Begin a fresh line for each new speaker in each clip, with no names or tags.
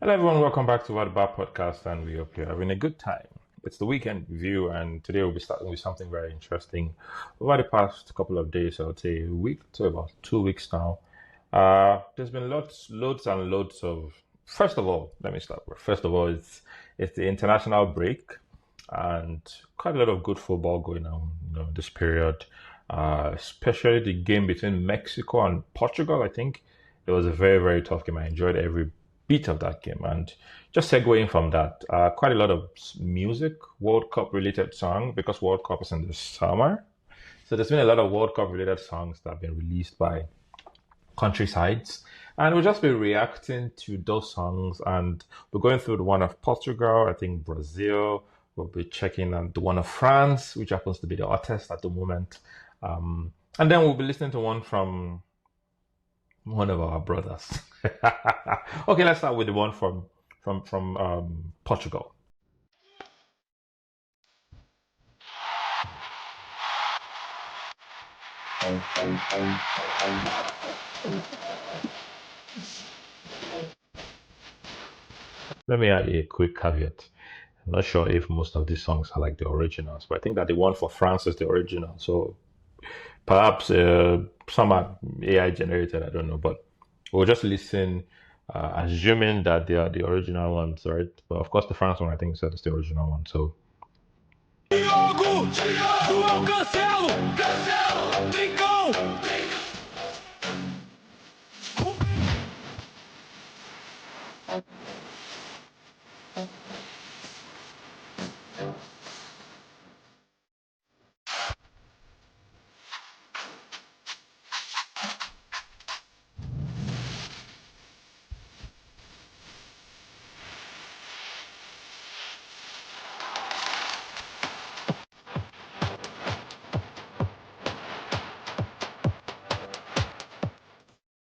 Hello, everyone. Welcome back to What About Podcast, and we hope you're having a good time. It's the weekend review, and today we'll be starting with something very interesting. Over the past couple of days, I would say a week to about 2 weeks now, there's been loads and loads of. First of all, let me start with. First of all, it's the international break, and quite a lot of good football going on, this period. Especially the game between Mexico and Portugal. I think it was a very, very tough game. I enjoyed every bit of that game. And just segueing from that, quite a lot of music, World Cup related song, because World Cup is in the summer. So there's been a lot of World Cup related songs that have been released by countrysides. And we'll just be reacting to those songs. And we're going through the one of Portugal, I think Brazil. We'll be checking on the one of France, which happens to be the hottest at the moment. And then we'll be listening to one from one of our brothers. Okay, let's start with the one from Portugal. Let me add a quick caveat. I'm not sure if most of these songs are like the originals, but I think that the one for France is the original. So perhaps some are AI generated, I don't know, but we'll just listen, assuming that they are the original ones, right? But of course, the France one, I think, said it's the original one. So. Diogo! João Cancelo! Cancelo! Rincon!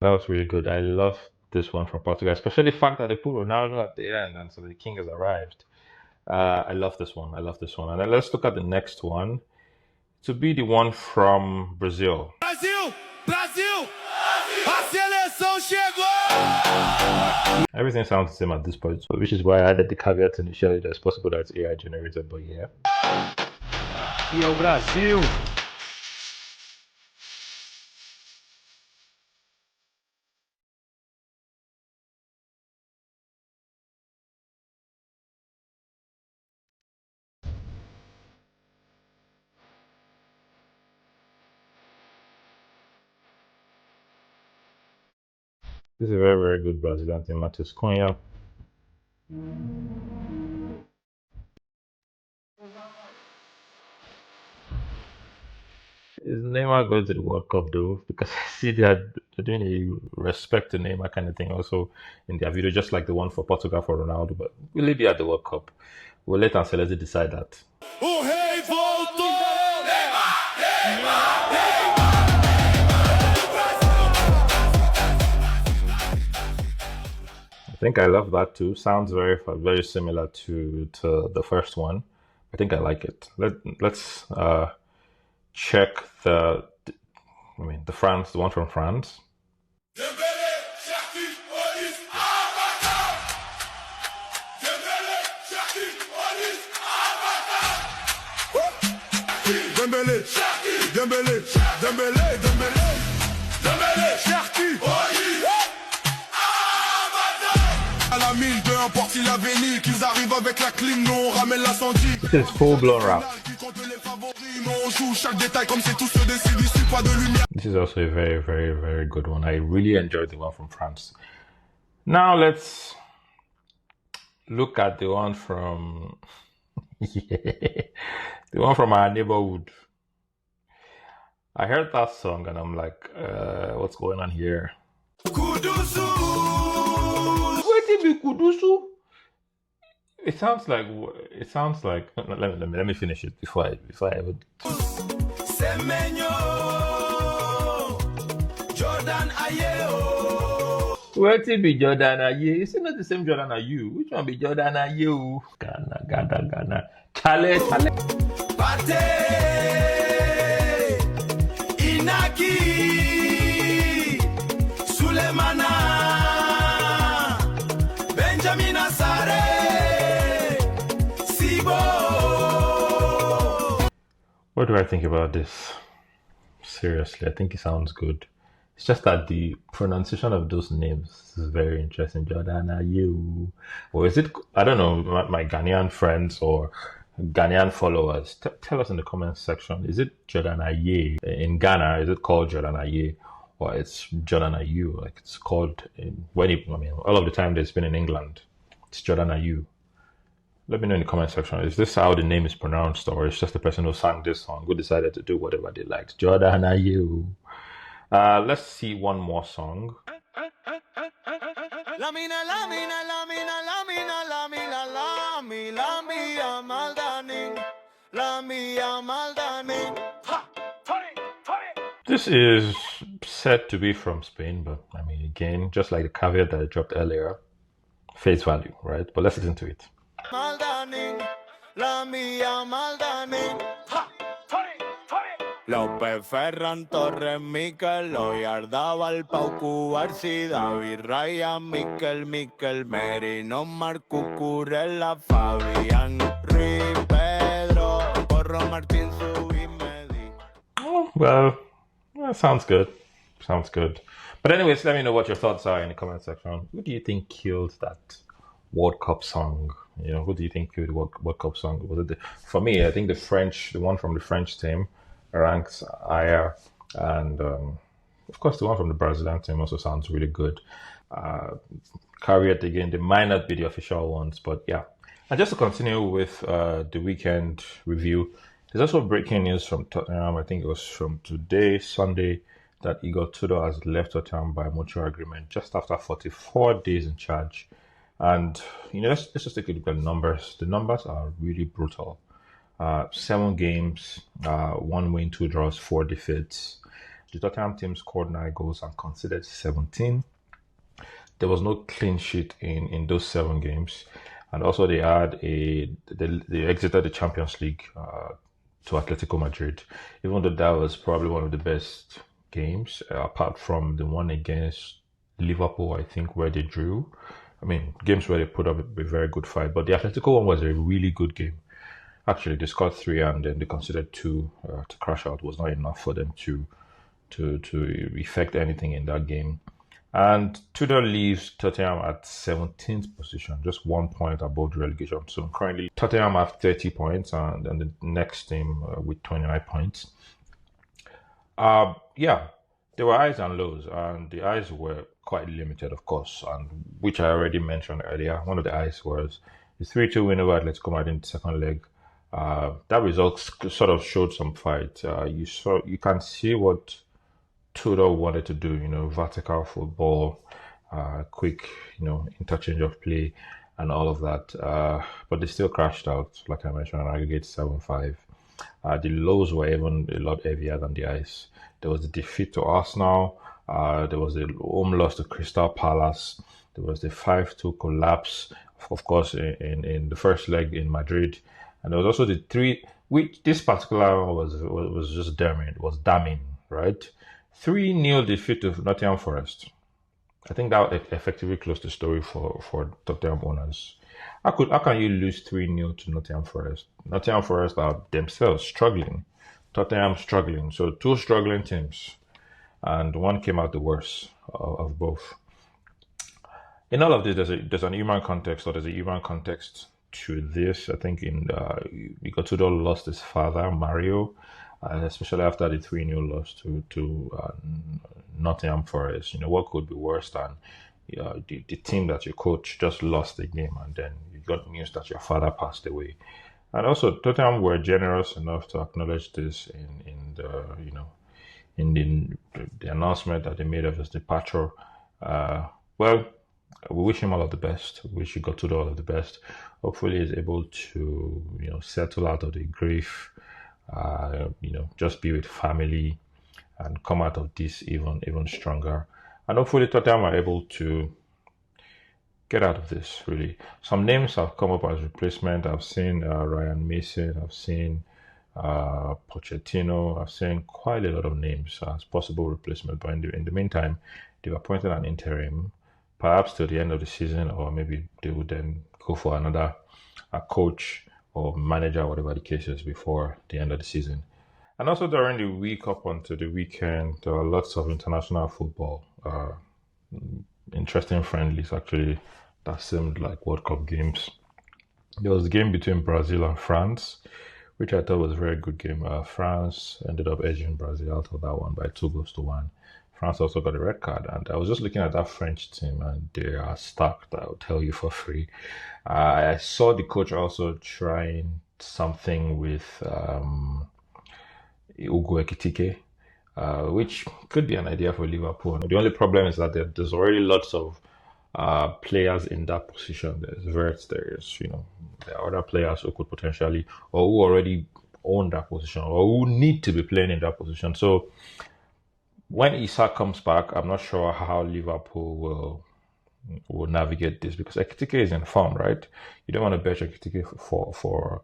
That was really good. I love this one from Portugal, especially the fact that they put Ronaldo at the end, and so the king has arrived. I love this one. I love this one. And then let's look at the next one. To be the one from Brazil. Brasil! Brasil! A seleção chegou! Everything sounds the same at this point, so which is why I added the caveat initially that it's possible that it's AI generated, but yeah.
E é o Brasil!
This is a very, very good Brazilian team, Matheus Cunha. Is Neymar going to the World Cup though? Because I see they're doing a respect to Neymar kind of thing also in their video, just like the one for Portugal for Ronaldo. But will he be at the World Cup? We'll let Ancelotti decide that. O rei voltou! I think I love that too. Sounds very similar to the first one. I think I like it. Let's check the France, the one from France. This is full-blown rap. This is also a very, very, very good one. I really enjoyed the one from France. Now let's look at the one from the one from our neighborhood. I heard that song and I'm like, what's going on here? Kudusu! Wait, it be Kudusu? It sounds like. Let me finish it before I ever. Semenyo, Jordan Ayew. Where it be Jordan Ayew? Is it not the same Jordan Ayew? Which one be Jordan Ayew? Ghana. Chale. Pate, Inaki, Sulemana, Benjamin. What do I think about this? Seriously, I think it sounds good. It's just that the pronunciation of those names is very interesting. Jordana, you. Or is it, I don't know, my Ghanaian friends or Ghanaian followers, tell us in the comments section. Is it Jordana Ye? In Ghana, is it called Jordana Ye? Or it's Jordana you? Like it's called, I mean, all of the time there's been in England, it's Jordana you. Let me know in the comment section. Is this how the name is pronounced, or it's just the person who sang this song who decided to do whatever they liked? Jordana you. Let's see one more song. La mina, la mina, la mina, la mina, la mina, la mi, la mia Maldani, la mia Maldani. This is said to be from Spain, but I mean, again, just like the caveat that I dropped earlier, face value, right? But let's listen to it. Maldani, la mia Maldani. López Ferran Torres Miquel, Oyardábal Pau Cubarsi, David Raya Miquel Merino Marco Curella Fabián Ruiz Pedro Porro Martín Subimedi. Oh, well, that sounds good. Sounds good. But anyways, let me know what your thoughts are in the comment section. Who do you think killed that World Cup song? You know, who do you think killed the World Cup song? Was it for me, I think the one from the French team ranks higher, and of course the one from the Brazilian team also sounds really good. Carry it again, they might not be the official ones, but yeah. And just to continue with the weekend review, there's also breaking news from Tottenham. I think it was from today, Sunday, that Igor Tudor has left Tottenham by mutual agreement just after 44 days in charge. And you know, let's just take a look at the numbers. The numbers are really brutal. 7 games, 1 win, 2 draws, 4 defeats. The Tottenham team scored 9 goals and conceded 17. There was no clean sheet in those 7 games, and also they exited the Champions League to Atletico Madrid, even though that was probably one of the best games, apart from the one against Liverpool, I think, where they drew. I mean, games where they put up a very good fight, but the Atletico one was a really good game. Actually, they scored 3 and then they considered 2 to crash out. Was not enough for them to effect anything in that game. And Tudor leaves Tottenham at 17th position, just 1 point above the relegation. So currently, Tottenham have 30 points, and the next team with 29 points. Yeah, there were highs and lows, and the highs were quite limited, of course, and which I already mentioned earlier. One of the highs was the 3-2 win over Atletico Madrid in the second leg. That result sort of showed some fight. You can see what Tudor wanted to do, you know, vertical football, quick, you know, interchange of play and all of that. But they still crashed out, like I mentioned, an aggregate 7-5. The lows were even a lot heavier than the highs. There was the defeat to Arsenal. There was the home loss to Crystal Palace. There was the 5-2 collapse, of course, in the first leg in Madrid. And there was also the 3, which this particular one was just damning. It was damning, right? 3-0 defeat to Nottingham Forest. I think that effectively closed the story for Tottenham owners. How can you lose 3-0 to Nottingham Forest? Nottingham Forest are themselves struggling. Tottenham struggling. So 2 struggling teams. And one came out the worst of both. In all of this, there's an human context, or there's a human context to this. I think Igor Tudor lost his father, Mario, especially after the 3-0 loss to Nottingham Forest. You know, what could be worse than the team that you coach just lost the game, and then you got news that your father passed away. And also, Tottenham were generous enough to acknowledge this in the announcement that they made of his departure. Well, we wish him all of the best. We wish Igor Tudor all of the best. Hopefully, he's able to settle out of the grief. Just be with family and come out of this even stronger. And hopefully Tottenham are able to get out of this, really. Some names have come up as replacement. I've seen Ryan Mason, I've seen Pochettino, I've seen quite a lot of names as possible replacement. But in the meantime, they've appointed an interim perhaps till the end of the season, or maybe they would then go for another coach or manager, whatever the case is, before the end of the season. And also during the week up until the weekend, there are lots of international football, interesting friendlies actually that seemed like World Cup games. There was a game between Brazil and France, which I thought was a very good game. France ended up edging Brazil out of that one by 2 goals to 1. France also got a red card, and I was just looking at that French team, and they are stacked. I'll tell you for free. I saw the coach also trying something with Ugo Ekitike, which could be an idea for Liverpool. The only problem is that there's already lots of players in that position. There's Verts, there are other players who could potentially, or who already own that position, or who need to be playing in that position. So when Isak comes back, I'm not sure how Liverpool will navigate this because Ekitike is in form, right? You don't want to bet Ekitike for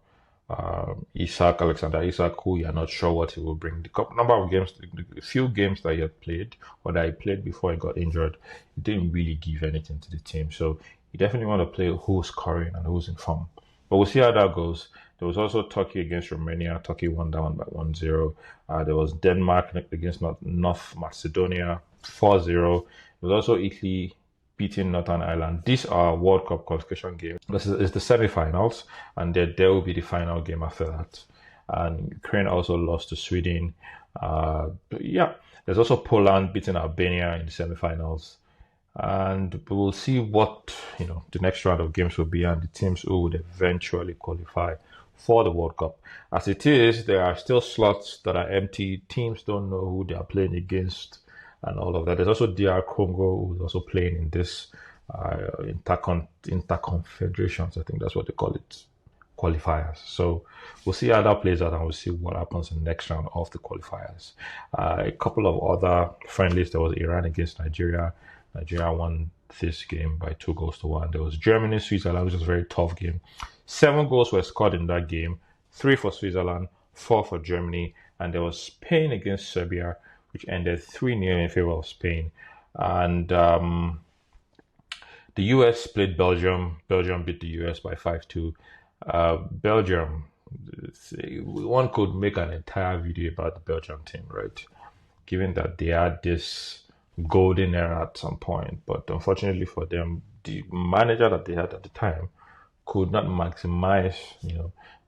Isak, Alexander Isak, who you're not sure what he will bring. Number of games, the few games that he had played, or that he played before he got injured, he didn't really give anything to the team. So you definitely want to play who's scoring and who's in form. But we'll see how that goes. There was also Turkey against Romania. Turkey won that one by 1-0. There was Denmark against North Macedonia, 4-0. There was also Italy beating Northern Ireland. These are World Cup qualification games. This is the semi-finals, and there will be the final game after that. And Ukraine also lost to Sweden. Yeah, there's also Poland beating Albania in the semi-finals. And we will see what the next round of games will be, and the teams who would eventually qualify for the World Cup. As it is, there are still slots that are empty. Teams don't know who they are playing against and all of that. There's also DR Congo, who's also playing in this interconfederations, I think that's what they call it, qualifiers. So we'll see how that plays out, and we'll see what happens in the next round of the qualifiers. A couple of other friendlies. There was Iran against Nigeria. Nigeria won this game by 2 goals to 1. There was Germany, Switzerland, which was a very tough game. 7 goals were scored in that game. 3 for Switzerland, 4 for Germany. And there was Spain against Serbia, which ended 3-0 in favor of Spain. And the US played Belgium. Belgium beat the US by 5-2. Belgium, one could make an entire video about the Belgium team, right? Given that they had this golden era at some point, but unfortunately for them, the manager that they had at the time could not maximize,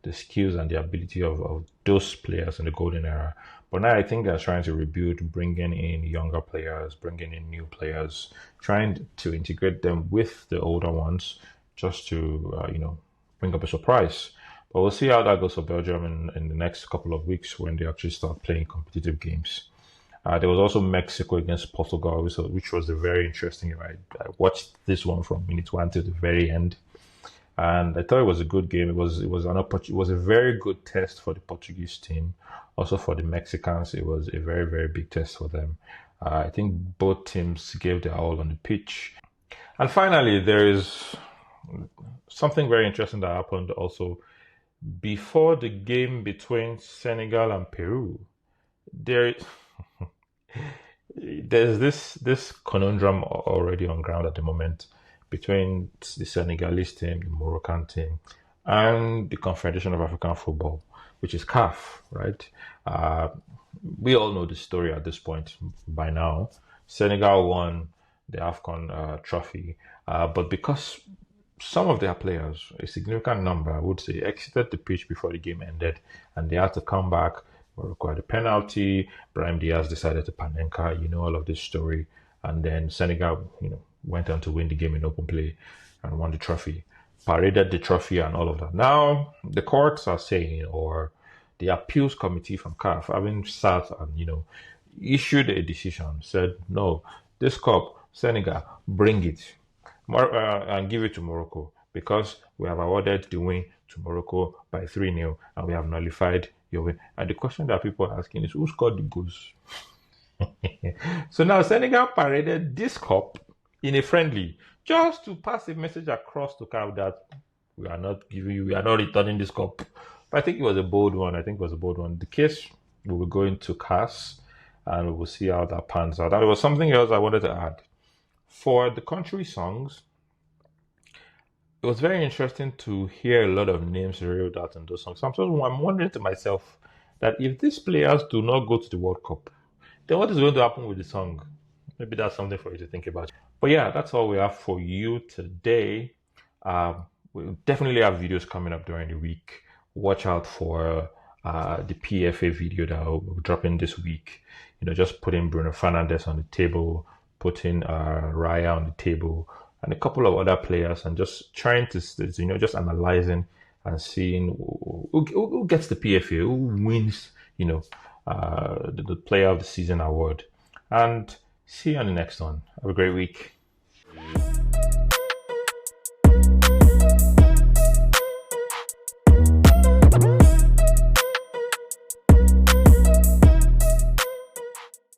the skills and the ability of those players in the golden era. But now I think they're trying to rebuild, bringing in younger players, bringing in new players, trying to integrate them with the older ones, just to bring up a surprise. But we'll see how that goes for Belgium in the next couple of weeks when they actually start playing competitive games. There was also Mexico against Portugal, which was a very interesting game. I watched this one from minute 1 to the very end, and I thought it was a good game. It was a very good test for the Portuguese team. Also for the Mexicans, it was a very, very big test for them. I think both teams gave their all on the pitch. And finally, there is something very interesting that happened also before the game between Senegal and Peru. There's this conundrum already on ground at the moment between the Senegalese team, the Moroccan team, and the Confederation of African Football, which is CAF, right? We all know the story at this point by now. Senegal won the AFCON trophy, but because some of their players, a significant number, I would say, exited the pitch before the game ended, and they had to come back. Morocco had a penalty. Brahim Diaz decided to panenka. All of this story, and then Senegal, went on to win the game in open play and won the trophy, paraded the trophy, and all of that. Now the courts are saying, or the appeals committee from CAF, having sat and issued a decision, said no, this cup, Senegal, bring it, and give it to Morocco because we have awarded the win to Morocco by 3-0 and we have nullified your win. And the question that people are asking is, who scored the goals? So now Senegal paraded this cup in a friendly just to pass a message across to CAF that we are not returning this cup. But I think it was a bold one. The case we will go into CAS and we will see how that pans out. And there was something else I wanted to add. For the country songs, it was very interesting to hear a lot of names reeled out in those songs. So I'm wondering to myself that if these players do not go to the World Cup, then what is going to happen with the song? Maybe that's something for you to think about. But yeah, that's all we have for you today. We'll definitely have videos coming up during the week. Watch out for the PFA video that will drop in this week. Just putting Bruno Fernandes on the table, putting Raya on the table, and a couple of other players, and just trying to, just analyzing and seeing who gets the PFA, who wins, the Player of the Season award. And see you on the next one. Have a great week.